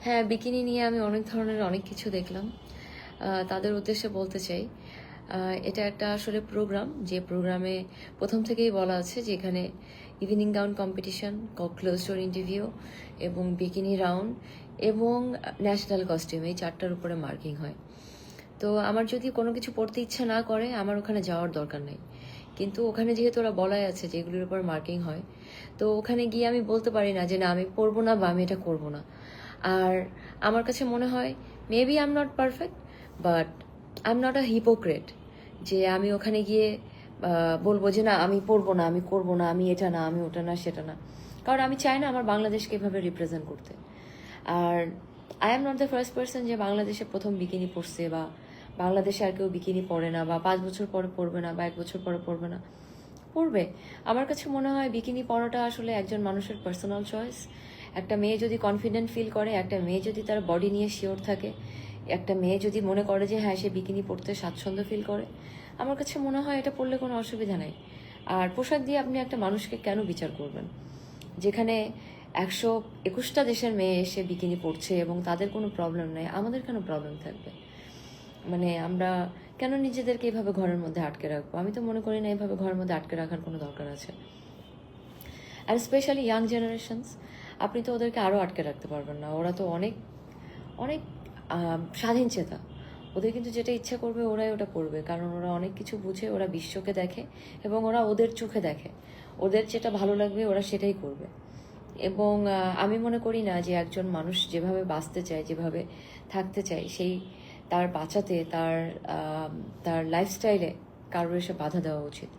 হ্যাঁ, বিকিনি নিয়ে আমি অনেক ধরনের অনেক কিছু দেখলাম। তাদের উদ্দেশ্যে বলতে চাই, এটা একটা আসলে প্রোগ্রাম, যে প্রোগ্রামে প্রথম থেকেই বলা আছে যে এখানে evening gown competition, close door interview এবং বিকিনি রাউন্ড এবং ন্যাশনাল কস্টিউম, এই চারটার উপরে মার্কিং হয়। তো আমার যদি কোনো কিছু পড়তে ইচ্ছা না করে, আমার ওখানে যাওয়ার দরকার নেই। কিন্তু ওখানে যেহেতু ওরা বলাই আছে যে এগুলোর উপর মার্কিং হয়, তো ওখানে গিয়ে আমি বলতে পারি না যে না আমি পড়বো না বা আমি এটা করবো না। আর আমার কাছে মনে হয় maybe I am not perfect, but I am not a hypocrite যে আমি ওখানে গিয়ে বলবো যে না আমি পড়বো না, আমি করবো না, আমি এটা না, আমি ওটা না, সেটা না। কারণ আমি চাই না আমার বাংলাদেশকে এভাবে রিপ্রেজেন্ট করতে। আর I am not the first person যে বাংলাদেশে প্রথম বিকিনি পরছে, বা বাংলাদেশে আর কেউ বিকিনি পরে না, বা 5 বছর পরে পরবে না, বা 1 বছর পরে পরবে না, পরবে। আমার কাছে মনে হয় বিকিনি পরাটা আসলে একজন মানুষের পার্সোনাল চয়েস। একটা মেয়ে যদি কনফিডেন্ট ফিল করে, একটা মেয়ে যদি তার বডি নিয়ে শিওর থাকে, একটা মেয়ে যদি মনে করে যে হ্যাঁ সে বিকিনি পরতে স্বাচ্ছন্দ্য ফিল করে, আমার কাছে মনে হয় এটা পরলে কোনো অসুবিধা নেই। আর পোশাক দিয়ে আপনি একটা মানুষকে কেন বিচার করবেন? যেখানে 121টা দেশের মেয়ে এসে বিকিনি পরছে এবং তাদের কোনো প্রবলেম নেই, আমাদের কেন প্রবলেম থাকবে? মানে আমরা কেন নিজেদেরকে এভাবে ঘরের মধ্যে আটকে রাখবো? আমি তো মনে করি না এভাবে ঘরের মধ্যে আটকে রাখার কোনো দরকার আছে। আর স্পেশালি ইয়াং জেনারেশনস, আপনি তো ওদেরকে আরও আটকে রাখতে পারবেন না। ওরা তো অনেক অনেক স্বাধীন চেতা। ওদের কিন্তু যেটা ইচ্ছা করবে ওরাই ওটা করবে, কারণ ওরা অনেক কিছু বুঝে, ওরা বিশ্বকে দেখে এবং ওরা ওদের চোখে দেখে। ওদের যেটা ভালো লাগবে ওরা সেটাই করবে। এবং আমি মনে করি না যে একজন মানুষ যেভাবে বাঁচতে চায়, যেভাবে থাকতে চায়, সেই তার বাঁচাতে, তার লাইফস্টাইলে কারোর এসে বাধা দেওয়া উচিত।